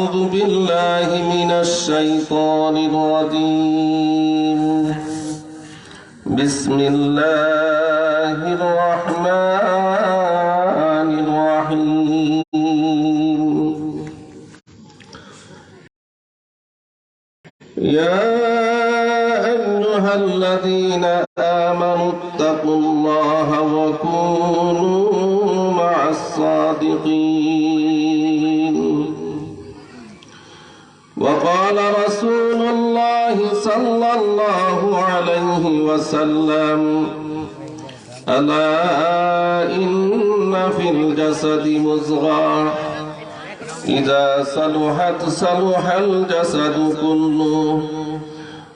أعوذ بالله من الشيطان الرجيم بسم الله الرحمن الرحيم يا أيها الذين آمنوا اتقوا الله وكونوا مع الصادقين وقال رسول الله صلى الله عليه وسلم ألا إن في الجسد مضغة إذا صلحت صلح الجسد كله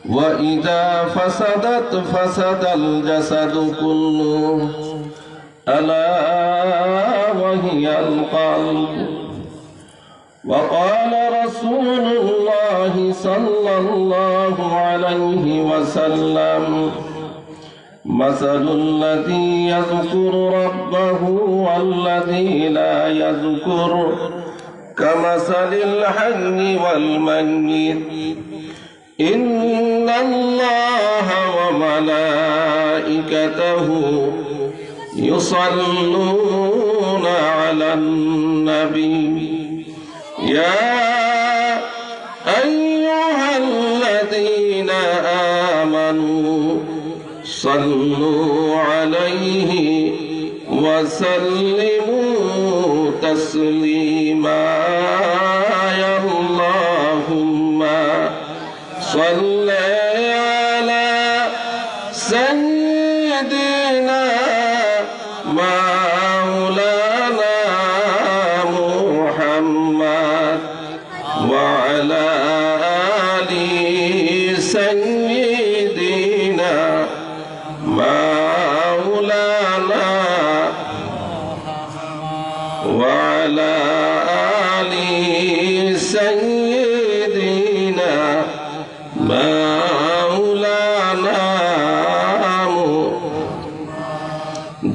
وإذا فسدت فسد الجسد كله ألا وهي القلب وقال رسول الله صلى الله عليه وسلم مثل الذي يذكر ربه والذي لا يذكر كمثل الحي والميت إن الله وملائكته يصلون على النبي يا أيها الذين آمنوا صلوا عليه وسلموا تسليما يا اللهم صل على سيدنا مولانا محمد وعلى آل سيدنا مولانا وعلى آل سيدنا مولانا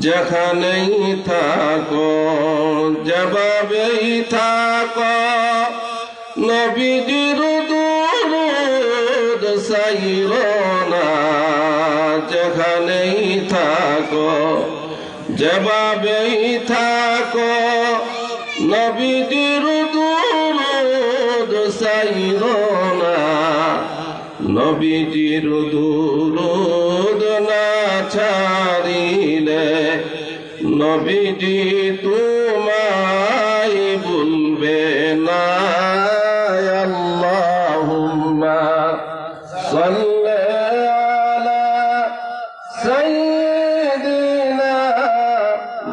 যেখানেই থাকো যেভাবেই থাকো নবীজির দুরূদ সাইরো না যেখানেই থাকো যেভাবেই থাকো নবীজির দুরূদ সাইরো না নবীজির দুরূদ না ছাড়িলে নবীজি তোমায় ভুলবে না আল্লাহুম্মা সাল্লি আলা সাইয়্যিদিনা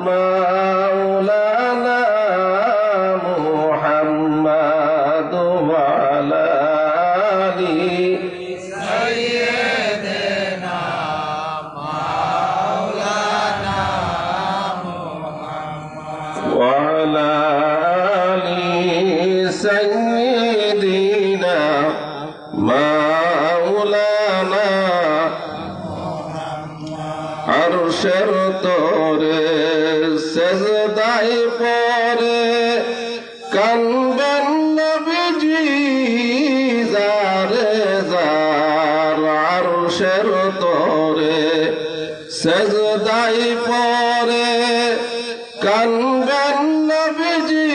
মাওলানা মুহাম্মাদ ওয়া আলা আলি সাইয়্যিদিনা মাওলানা মুহাম্মাদ ওয়া আলা আলি সাইয়্যিদিনা মাওলানা আরশের তরে সেজদায় পড়ে কানবেন নবীজি জারে জার আরশের তরে সেজদায় পড়ে কানবেন নবীজি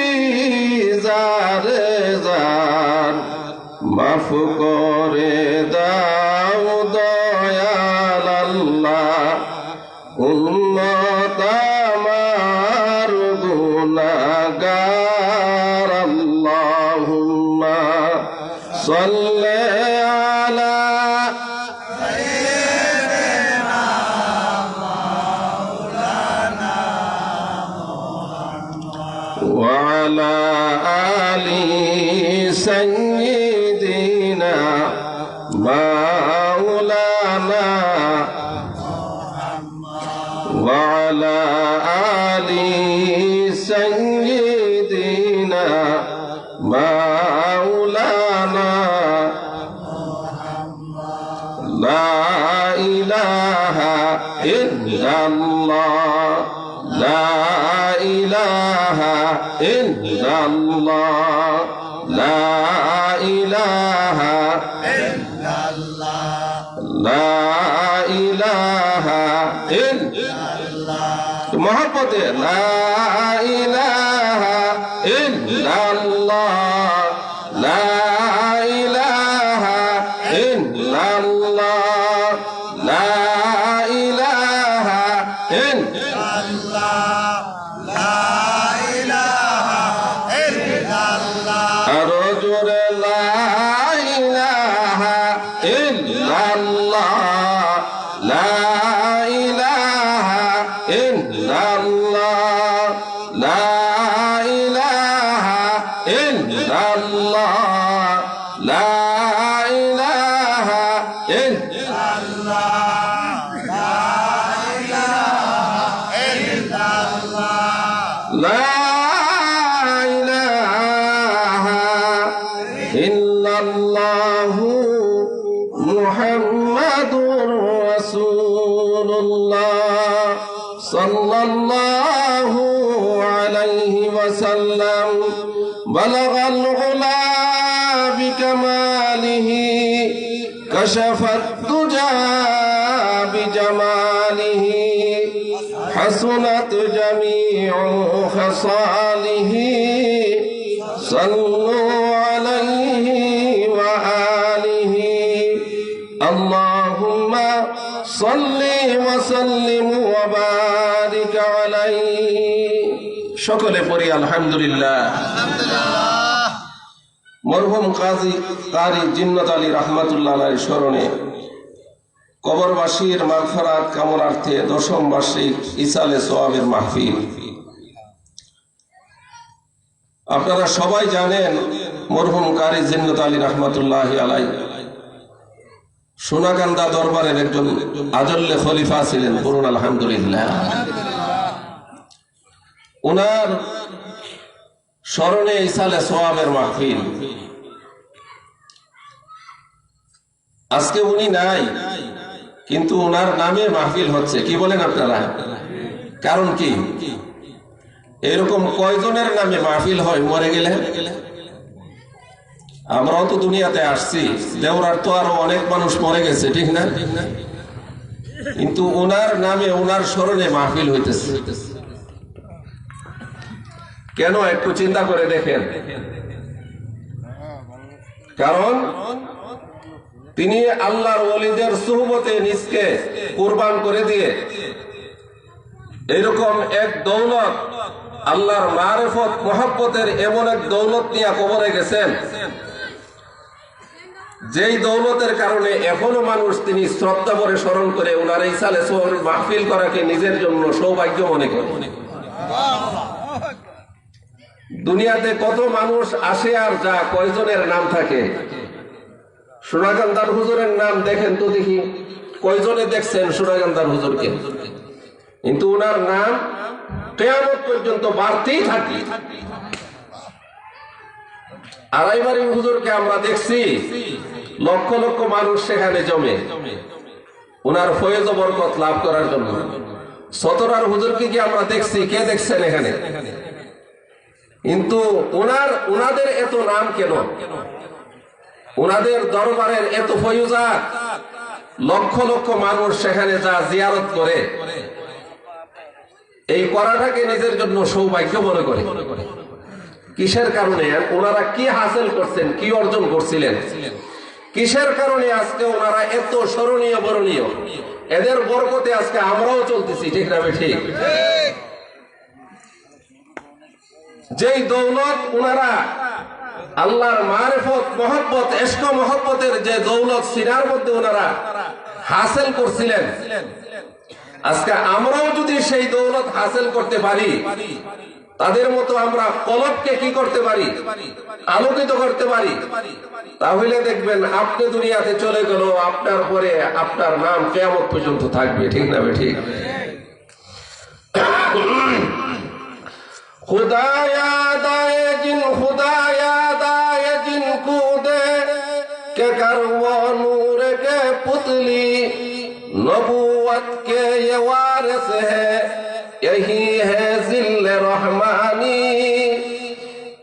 জারে জার মাফ করে দাও দয়াল আল্লাহ উম্মত আমার গুনাহগার আল্লাহুম্মা সাল্লি আলা সাইয়্যিদিনা মাওলানা মুহাম্মদ ওয়া আলা আলি সাইয়্যিদিনা মাওলানা وعلى آل سيدنا مولانا لا إله إلا الله لا إله إلا الله লা ইলাহা ইল্লাল্লাহ লা ইলাহা ইল্লাল্লাহ মহব্বতে লা ইলাহা ইল্লাল্লাহ লা ইলাহা ইল্লাল্লাহ লা ইলাহা ইল্লাল্লাহ লা ইলাহা ইল্লাল্লাহ আরো জোরে লা ইলাহা ইল্লাল্লাহ লা ইলাহা ইল্লাল্লাহ লা ইলাহা ইল্লাল্লাহ লা ইলাহা ইল্লাল্লাহ লা ইলাহা ইল্লাল্লাহু মুহাম্মাদুর রাসূলুল্লাহ সাল্লাল্লাহু আলাইহি ওয়াসাল্লাম বালাগাল উলা বিকামালিহি কাশাফাত দুজা বিজামালিহি حسنت جميع خصاله صلوا عليه وآله اللهم صل وسلم وبارك عليه সকলে পড়ি আলহামদুলিল্লাহ মরহুম কারি জিন্নাত আলী রাহমাতুল্লাহ আলাইহির স্মরণে কবরবাসীর মাগফিরাত কামনার্থে দশম বার্ষিক ইসালে সোয়াবের মাহফিল। আপনারা সবাই জানেন মরহুম কারি জিন্নাত আলী রাহমাতুল্লাহি আলাইহি সোনাকান্দা দরবারের একজন আজল্লে খলিফা ছিলেন, বলুন আলহামদুলিল্লাহ। ওনার স্মরণে ইসালে সোয়াবের মাহফিল। আজকে উনি নাই, কিন্তু ওনার নামে মাহফিল হচ্ছে। কি বলেন আপনারা? কারণ কি? এরকম কয়জনের নামে মাহফিল হয় মরে গেলে? আমরাও তো দুনিয়াতে আসছি, দেওরার তো আরো অনেক মানুষ মরে গেছে, ঠিক না? কিন্তু ওনার নামে ওনার স্মরণে মাহফিল হইতেছে কেন? একটু চিন্তা করে দেখেন। কারণ তিনি আল্লাহর ওলিদের সুহবতে নিজকে কুরবান করে দিয়ে এরকম এক দৌলত, আল্লাহর মারিফত মহব্বতের এমন এক দৌলত নিয়ে কবরে গেছেন, যেই দৌলতের কারণে এখনো মানুষ তিনি শ্রদ্ধা করে স্মরণ করে ওনার এই সালে মাহফিল করাকে নিজের জন্য সৌভাগ্য মনে করে। দুনিয়াতে কত মানুষ আসে আর যা, কয়জনের নাম থাকে? সোনাকান্দার হুজুরের নাম দেখেন তো দেখি, কয়জনে দেখছেন সোনাকান্দার হুজুরকে? কিন্তু ওনার নাম কিয়ামত পর্যন্ত বাড়তেই থাকে। আড়াইবাড়ি হুজুরকে আমরা দেখছি, লক্ষ লক্ষ মানুষ সেখানে জমে ওনার ফয়েজ ও বরকত লাভ করার জন্য। সতরার হুজুরকে কি আমরা দেখছি? কে দেখছেন এখানে? কিন্তু ওনাদের এত নাম কেন? ওনাদের দরবারের এত ফয়ুজাত, লক্ষ লক্ষ মানুষ সেখানে যা জিয়ারত করে, এই করাটাকে নিজের জন্য সৌভাগ্য মনে করে। কিসের কারণে? ওনারা কি হাসিল করছেন, কি অর্জন করছিলেন? কিসের কারণে আজকে ওনারা এত স্মরণীয় বরণীয়? এদের বরকতে আজকে আমরাও চলতেছি, ঠিক না ঠিক? যেই দৌলত ওনারা আল্লাহর মারিফত মহব্বত ইশক মহব্বতের যে দৌলত সিনার মধ্যে ওনারা হাসিল করছিলেন, আজকে আমরাও যদি সেই দৌলত হাসিল করতে পারি, তাদের মতো আমরা কলবকে কি করতে পারি? আলোকিত করতে পারি। তাহলে দেখবেন আপনি দুনিয়াতে চলে গেল, আপনার পরে আপনার নাম কিয়ামত পর্যন্ত থাকবে, ঠিক না ঠিক? खुदाया दाए जिन खुदाया दाए जिनको दे के कर वो नूर के पुतली नबूवत के ये वारिस है, यही है जिल्ल रहमानी,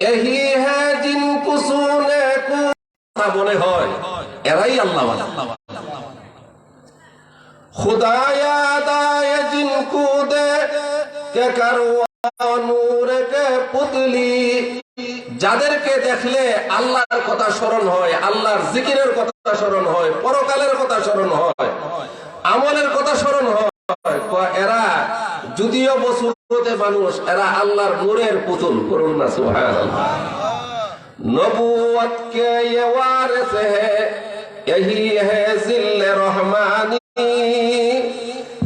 यही है जिन कुसू ওয়ালা মনে হয়, এরাই আল্লাহ ওয়ালা। খুদায়া দায়ে জিনকু দে কে কারওয়া নূর কে পুতলি, যাদেরকে দেখলে আল্লাহর কথা স্মরণ হয়, আল্লাহর জিকিরের কথা স্মরণ হয়, পরকালের কথা স্মরণ হয়, আমলের কথা স্মরণ হয়, এরা যদিও বসুরতে মানুষ, এরা আল্লাহর নূরের পুতুল। করুন না সুবহানাল্লাহ। নবুয়ত কে ये वारिस है यही है जिल्ল রহমানি,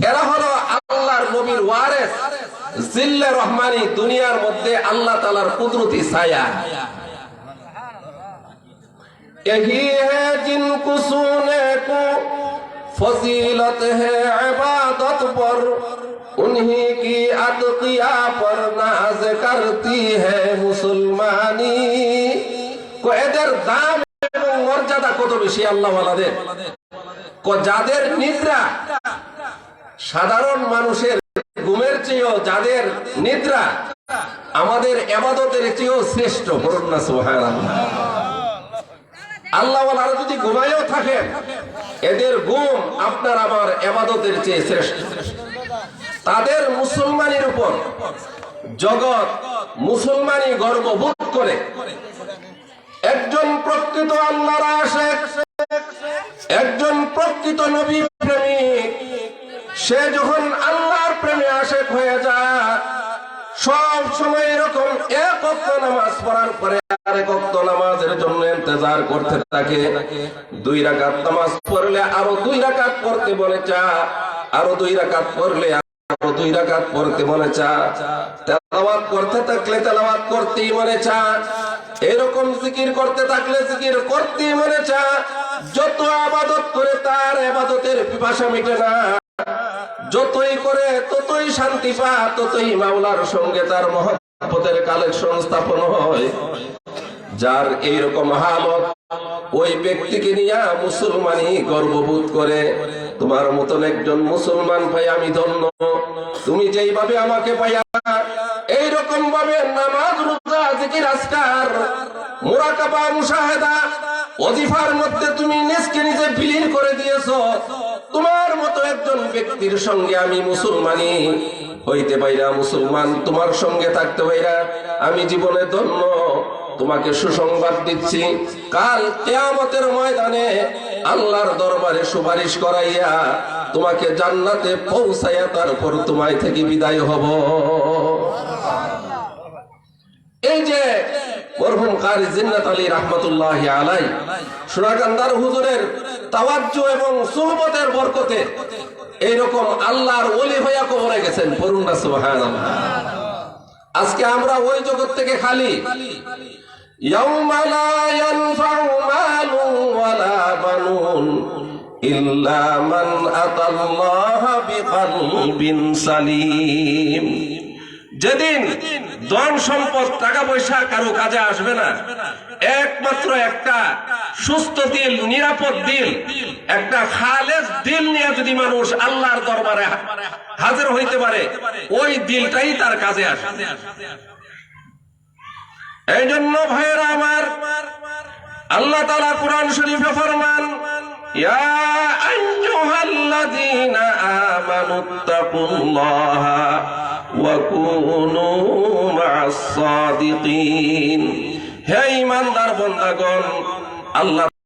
এরা হলো আল্লাহর নবীর ওয়ারিস, জিল্লে রহমানি, দুনিয়ার মধ্যে আল্লাহ তাআলার কুদরতি ছায়া। यही है जिनको सुने को फजीलत है इबादत पर, उन्हीं की अतकिया पर नाज करती है मुसलमानी। को এদের দাম এবং মর্যাদা কত বেশি আল্লাহ ওয়ালাদের, যাদের নিদ্রা সাধারণ মানুষের ঘুমের চেয়েও, যাদের নিদ্রা আমাদের ইবাদতের চেয়েও শ্রেষ্ঠ। বলুন না সুবহানাল্লাহ। আল্লাহ ওয়ালারা যদি ঘুমায়ও থাকেন, এদের ঘুম আপনার আমার ইবাদতের চেয়ে শ্রেষ্ঠ। তাদের মুসলমানের উপর জগৎ মুসলমানি গর্ববোধ করে। একজন প্রকৃত আল্লাহর আশিক, একজন প্রকৃত নবী প্রেমিক, সে যখন আল্লাহর প্রেমে আশিক হয়ে যায়, সব সময় এরকম এক ওয়াক্ত নামাজ পড়ার পরে আরেক ওয়াক্ত নামাজের জন্য ইন্তজার করতে থাকে। 2 রাকাত নামাজ পড়লে আরো 2 রাকাত পড়তে বলে চা, আরো 2 রাকাত পড়লে আরো 2 রাকাত পড়তে বলে চা, তেলাওয়াত করতে থাকলে তেলাওয়াত করতেই মনে চা, এরকম জিকির করতে থাকলে জিকির করতেই মনে চা। যত ইবাদত করে তার ইবাদতের পিপাসা মিটে না, যতই করে ততই শান্তি পা, ততই মাওলার সঙ্গে তার মহব্বতের কালেকশন স্থাপন হয়। যার এইরকম হালত, ওই ব্যক্তিকে নিয়ে মুসলমানি গর্ববোধ করে। তোমার মতন একজন মুসলমান ভাই আমি ধন্য। তুমি যেইভাবে আমাকে পাইয়া এইরকম ভাবে নামাজ, রোজা, জিকির, আজকার, মুরাকাবা, মুশাহাদা, ওয়াজিফার মধ্যে তুমি নিজকে নিজে বিলীন করে দিয়েছো, তোমার মতো একজন ব্যক্তির সঙ্গে আমি মুসলমানি হইতে পাইরা, মুসলমান তোমার সঙ্গে থাকতে পাইরা আমি জীবনে ধন্য। তোমাকে সুসংবাদ দিচ্ছি, কাল কিয়ামতের ময়দানে আল্লাহর দরবারে সুপারিশ করাইয়া তোমাকে জান্নাতে পৌঁছাইয়া তারপর তোমায় থেকে বিদায় হব। এই যে মরহুম কারি জিন্নাত আলী রাহমাতুল্লাহি আলাইহি সোনাকান্দার হুজুরের তাওয়াজ্জু এবং সুহবতের বরকতে এইরকম আল্লাহর ওলি হইয়া কবরে গেছেন। পড়ুন না সুবহানাল্লাহ। আজকে আমরা ওই জগৎ থেকে খালি। ইয়াউমা লা ইয়ানফাউ মালুন ওয়ালা বানুন ইল্লা মান আতাল্লাহা বিকলবিন সালিম। যেদিন ধন সম্পদ, টাকা পয়সা কারো কাজে আসবে না, একমাত্র একটা সুস্থ দিল, নিরাপদ দিল, একটা খালেস দিল নিয়ে যদি মানুষ আল্লাহর দরবারে হাজির হইতে পারে, ওই দিলটাই তার কাজে আসে। এই জন্য ভাইয়েরা আমার, আল্লাহ তাআলা কুরআন শরীফে ফরমান, ইয়া আইয়ুহাল্লাযীনা আমানুত্তাকুল্লাহা ওয়া কুনু মা'আস সাদিকিন। হে ঈমানদার বান্দাগণ, আল্লাহ